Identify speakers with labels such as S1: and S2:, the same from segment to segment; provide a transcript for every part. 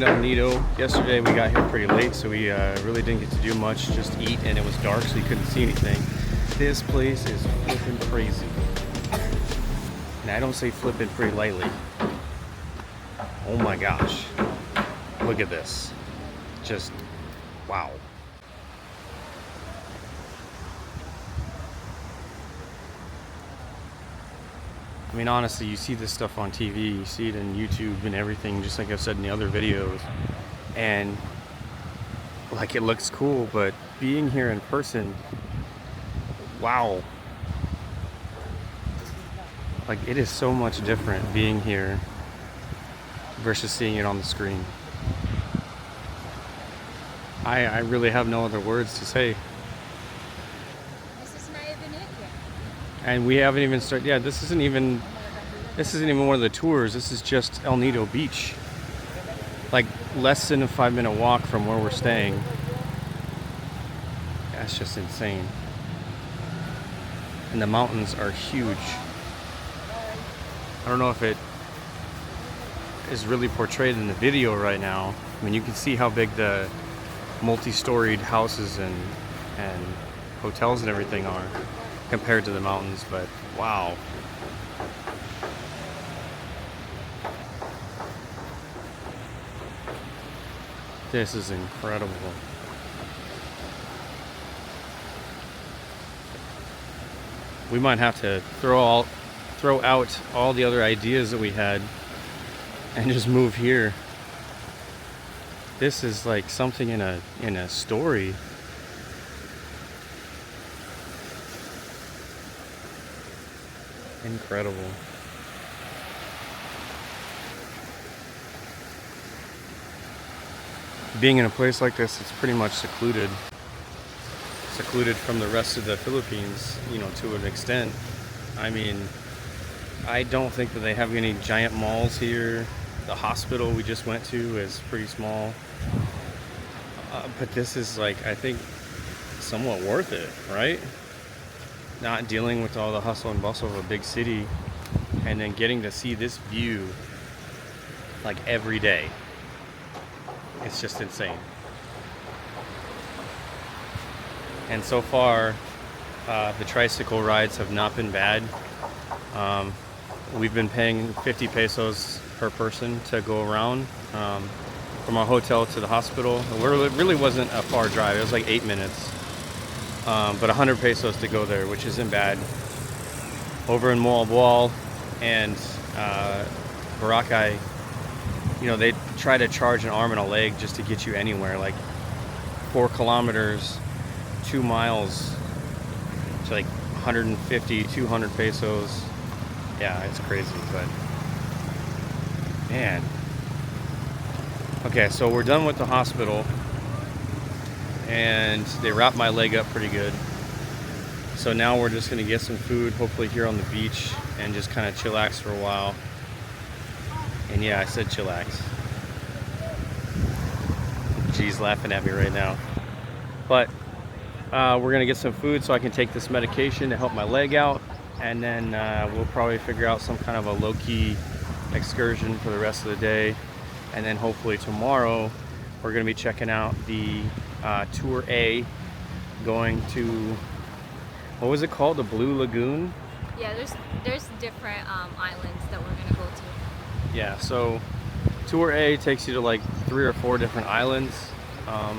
S1: in El Nido. Yesterday we got here pretty late, so we really didn't get to do much, just eat, and it was dark, so you couldn't see anything. This place is flipping crazy. And I don't say flipping pretty lightly. Oh my gosh. Look at this. Just, wow. I mean, honestly, you see this stuff on TV, you see it in YouTube and everything, just like I've said in the other videos. And, like, it looks cool, but being here in person, wow. Like, it is so much different being here versus seeing it on the screen. I really have no other words to say.
S2: This is not even it yet.
S1: And we haven't even started. Yeah, this isn't even one of the tours. This is just El Nido Beach. Like less than a 5-minute walk from where we're staying. That's just insane. And the mountains are huge. I don't know if it is really portrayed in the video right now. I mean, you can see how big the multi-storied houses and hotels and everything are compared to the mountains, but wow. This is incredible. We might have to throw out all the other ideas that we had and just move here. This is like something in a story. Incredible. Being in a place like this, it's pretty much secluded from the rest of the Philippines, you know, to an extent. I mean, I don't think that they have any giant malls here. The hospital we just went to is pretty small. But this is like, I think, somewhat worth it, right? Not dealing with all the hustle and bustle of a big city and then getting to see this view like every day. It's just insane. And so far, the tricycle rides have not been bad. We've been paying 50 pesos per person to go around from our hotel to the hospital. It really wasn't a far drive. It was like 8 minutes. But 100 pesos to go there, which isn't bad. Over in Moalboal and Boracay, you know, they try to charge an arm and a leg just to get you anywhere. Like 4 kilometers, 2 miles, to like 150, 200 pesos. Yeah, it's crazy, but man. Okay, so we're done with the hospital. And they wrapped my leg up pretty good. So now we're just gonna get some food, hopefully here on the beach, and just kind of chillax for a while. And yeah, I said chillax. G's laughing at me right now. But we're gonna get some food so I can take this medication to help my leg out. And then we'll probably figure out some kind of a low-key excursion for the rest of the day. And then hopefully tomorrow, we're gonna be checking out the Tour A, going to, what was it called? The Blue Lagoon?
S2: Yeah, there's different islands that we're gonna go to.
S1: Yeah, so Tour A takes you to like 3 or 4 different islands.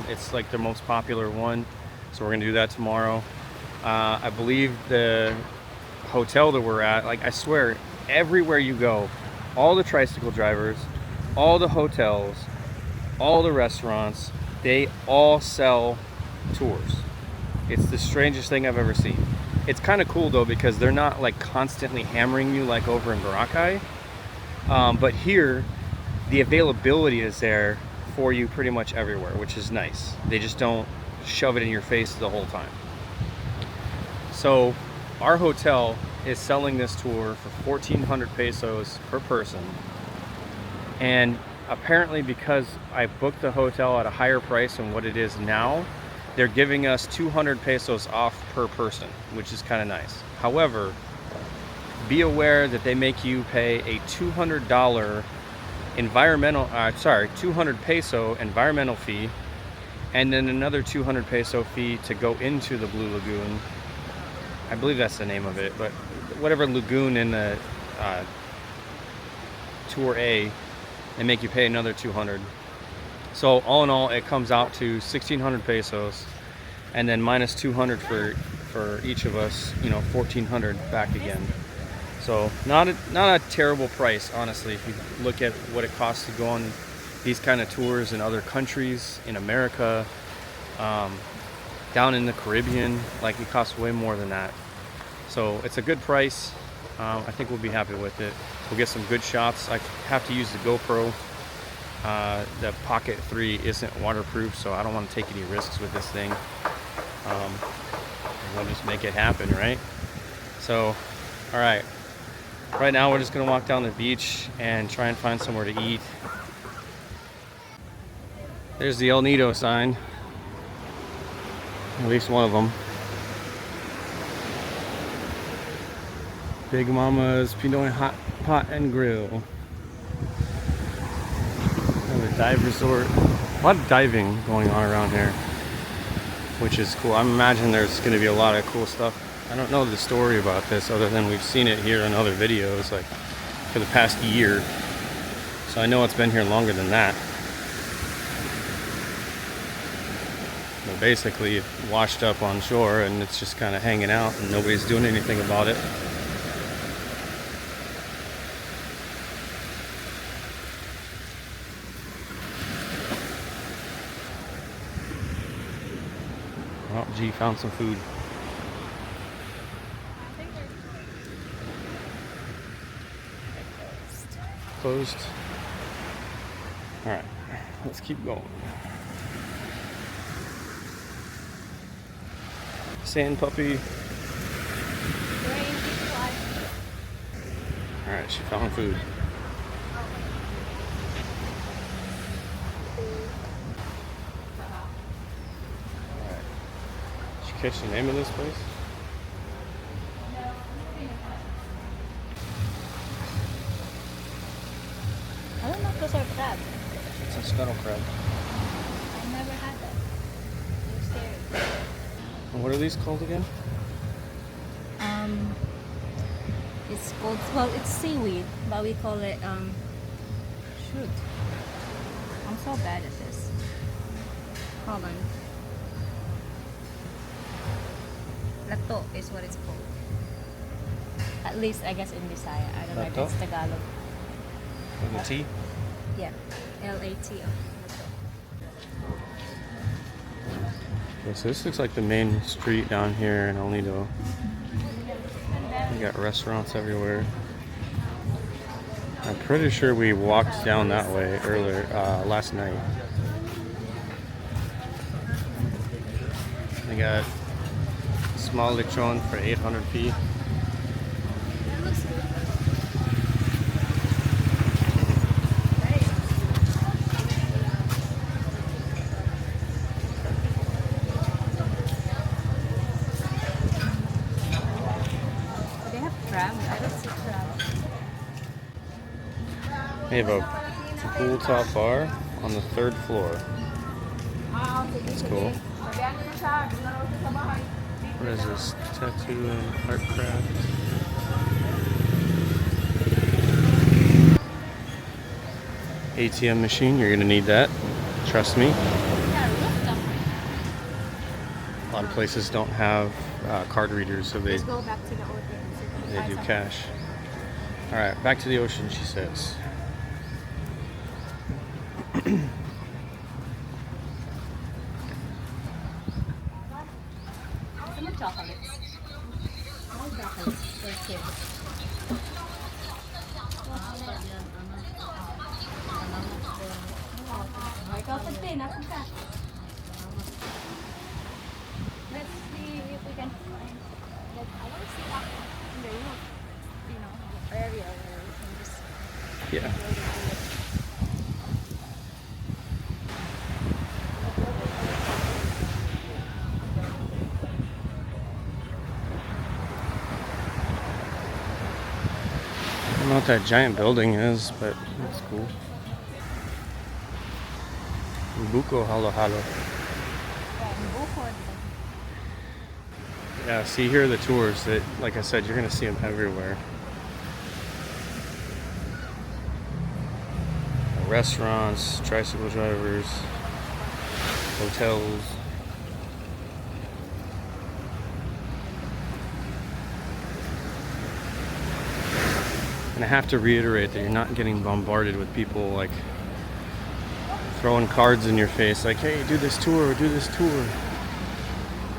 S1: It's like the most popular one, so we're gonna do that tomorrow. I believe the hotel that we're at, like I swear, everywhere you go, all the tricycle drivers, all the hotels, all the restaurants, they all sell tours. It's the strangest thing I've ever seen. It's kind of cool though, because they're not like constantly hammering you like over in Boracay. But here, the availability is there for you pretty much everywhere, which is nice. They just don't shove it in your face the whole time. So our hotel is selling this tour for 1,400 pesos per person. And apparently, because I booked the hotel at a higher price than what it is now, they're giving us 200 pesos off per person, which is kind of nice. However, be aware that they make you pay a $200 200 peso environmental fee, and then another 200 peso fee to go into the Blue Lagoon. I believe that's the name of it, but whatever lagoon in the Tour A, they make you pay another 200. So all in all, it comes out to 1,600 pesos, and then minus 200 for each of us, 1,400 back again. So not a terrible price, honestly, if you look at what it costs to go on these kind of tours in other countries, in America, down in the Caribbean. Like, it costs way more than that. So it's a good price. I think we'll be happy with it. We'll get some good shots. I have to use the GoPro. The Pocket 3 isn't waterproof, so I don't want to take any risks with this thing. We'll just make it happen, right? So, all right. Right now we're just gonna walk down the beach and try and find somewhere to eat. There's the El Nido sign. At least one of them. Big Mama's Pinoy Hot Pot and Grill. Another dive resort. A lot of diving going on around here, which is cool. I imagine there's going to be a lot of cool stuff. I don't know the story about this other than we've seen it here in other videos, like for the past year. So I know it's been here longer than that. But basically it washed up on shore and it's just kind of hanging out and nobody's doing anything about it. Oh, gee, found some food. Closed. All right, let's keep going. Sand puppy. All right, she found food. All right. Did you catch the name of this place?
S2: I don't know if those are crab.
S1: It's a scuttle crab.
S2: I never had that. They're scary.
S1: And what are these called again?
S2: It's called, well, it's seaweed, but we call it shoot. I'm so bad at this. Hold on. Lato is what it's called. At least I guess in Bisaya. I don't know if
S1: Lato?
S2: it's Tagalog.
S1: With a T?
S2: Yeah. L-A-T-O.
S1: Okay, so this looks like the main street down here in El Nido. We got restaurants everywhere. I'm pretty sure we walked down that way earlier, last night. We got small lechon for 800p.
S2: They have crab. I don't see crab.
S1: They have a pool top bar on the 3rd floor. That's cool. What is this? Tattoo and art craft. ATM machine, you're gonna need that. Trust me. A lot of places don't have card readers, so they
S2: Let's go back to the ocean.
S1: do cash. All right, back to the ocean, she says.
S2: Some chocolates. All chocolates. They're cute. Let's see if we can find. Like, I want to see that in the roof, area where we can just.
S1: Yeah. I don't know what that giant building is, but it's cool. Buko Halo Halo.
S2: Bukod.
S1: Yeah, see, here are the tours that, like I said, you're going to see them everywhere. Restaurants, tricycle drivers, hotels. And I have to reiterate that you're not getting bombarded with people like throwing cards in your face like, hey, do this tour, do this tour.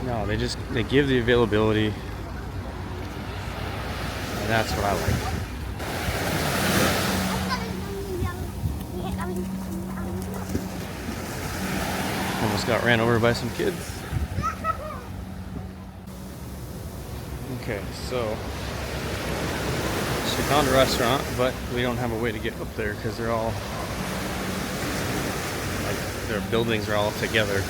S1: No, they give the availability, and that's what I like. Almost got ran over by some kids. Okay, so she found a restaurant, but we don't have a way to get up there because they're all like their buildings are all together.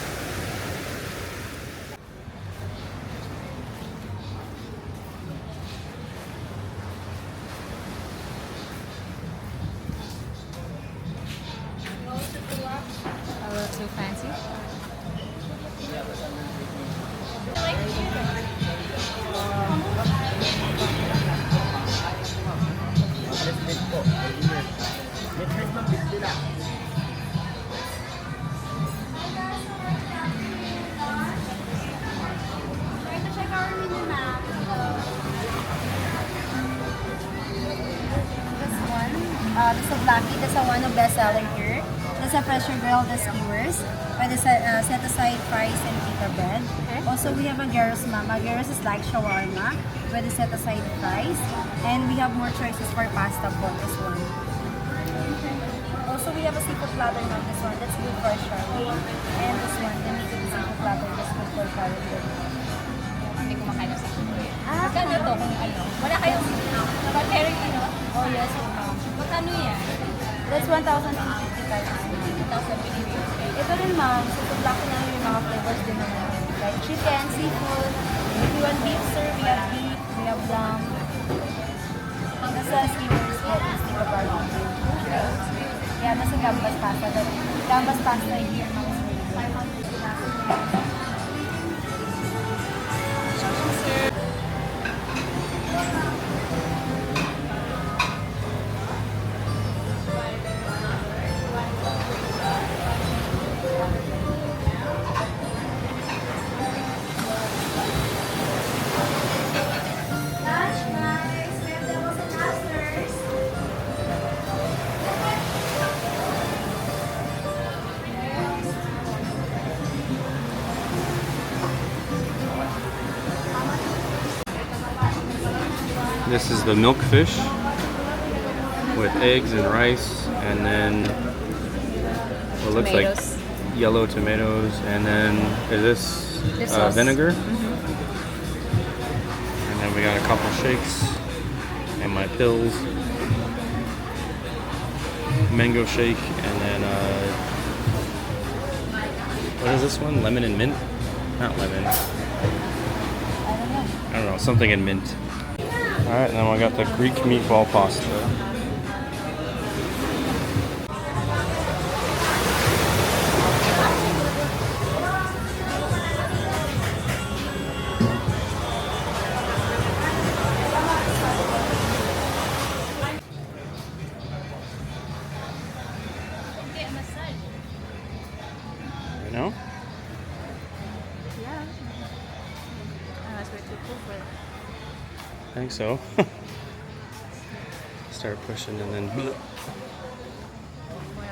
S2: A little too fancy. This is Blackie. This is one of best seller here. This is a fresher grilled skewers. Pwede set aside fries and pita bread. Okay. Also, we have a gyros mama. Gyros is like shawarma. Pwede set aside fries. And we have more choices for pasta for this one. Okay. Also, we have a seafood platter on this one. That's good for shawarma. And this one, the meat of the seafood platter is good for curry. Hindi ko makain sa seafood. Magkano ito kung ano? Wala kayong pag-carry ano? Oh yes. Magkano yan? That's 1,055. 1,055. Ito rin ma'am, so black na yung mga flavors din naman. Like chicken, seafood. If you want beef, sir, we have beef, we have lamb. Nasa skewers, we have stick of barbecue. Yeah, nasa gambas pasta. The gambas pasta here, ma'am, is really good. 500.
S1: This is the milk fish with eggs and rice, and then what looks like yellow tomatoes, and then is this vinegar? And then we got a couple shakes and my pills, mango shake, and then what is this one? Lemon and mint? Not lemon. I don't know, something in mint. Alright, and then we got the Greek meatball pasta. You know?
S2: Yeah. Unless we're too cool for it.
S1: I think so. Start pushing and then.
S2: Want to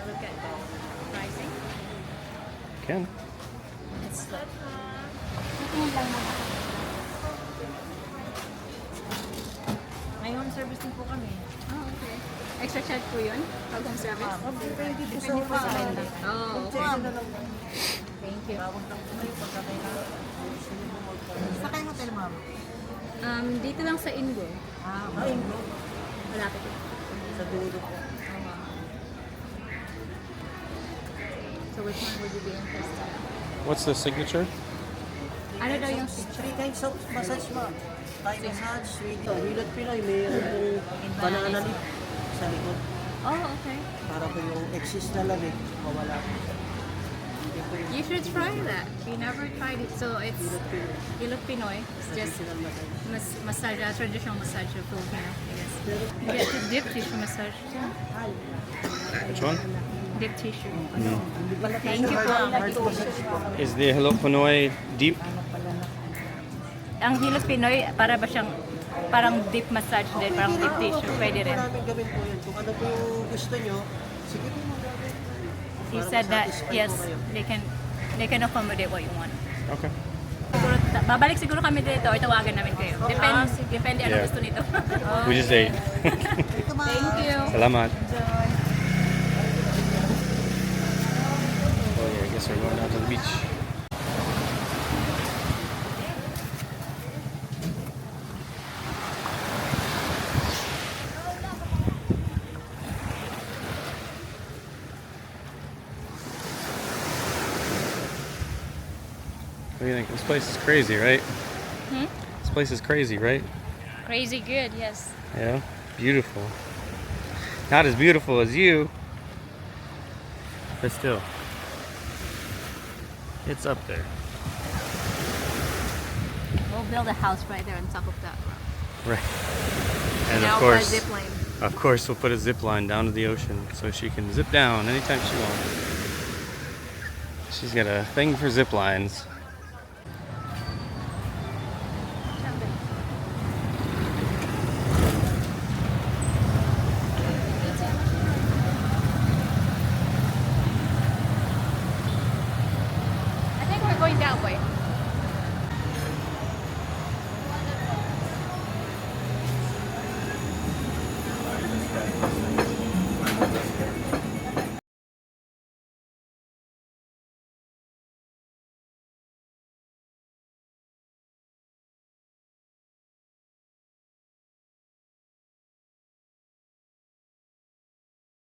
S2: look at the pricing?
S1: Can.
S2: It's like, may home service din po kami.
S3: Oh, okay. Extra charge po yun? Pag home service?
S2: Depende po sa kanila.
S3: Oh, okay. Thank you.
S2: Sa kayo hotel, ma'am?
S3: Dito lang sa Ingo.
S2: Ingo.
S3: Malapit lang.
S2: Sa dulo po.
S3: So which one would you be interested?
S1: What's the signature?
S3: Ano daw yung
S4: 3 kinds of massage ma'am. Thai massage, sweet. Hilot Pinoy, mayroon pong banana leaf sa likod.
S3: Oh, okay.
S4: Para po yung excess na lamig, mawala po.
S3: You should try that. We never tried it. So it's Hilot Pinoy. It's just massage, traditional massage of Filipino, I guess. You get the dip tissue massage too.
S1: Which one?
S3: Dip tissue. Thank you po.
S1: Is the Hello Pinoy deep?
S3: Ang Hilot Pinoy, para ba siyang parang deep massage din, parang deep tissue. Pwede rin.
S4: Namin gawin po yun. Kung ano po yung gusto nyo, sige po magagawin.
S3: You said that, yes, they can accommodate what you want.
S1: Okay.
S3: Siguro, babalik siguro kami dito or tawagan namin kayo. Depende ano
S1: Yeah.
S3: gusto nito.
S1: We just ate.
S3: Thank you.
S1: Salamat. Oh yeah, I guess we're going down to the beach. What do you think? This place is crazy, right? This place is crazy, right?
S3: Crazy good, yes.
S1: Yeah, beautiful. Not as beautiful as you, but still, it's up there.
S3: We'll build a house right there on top of that.
S1: Right. And
S3: Now
S1: of course,
S3: for a zip line.
S1: we'll put a zip line down to the ocean so she can zip down anytime she wants. She's got a thing for zip lines.
S3: I think we're going that way.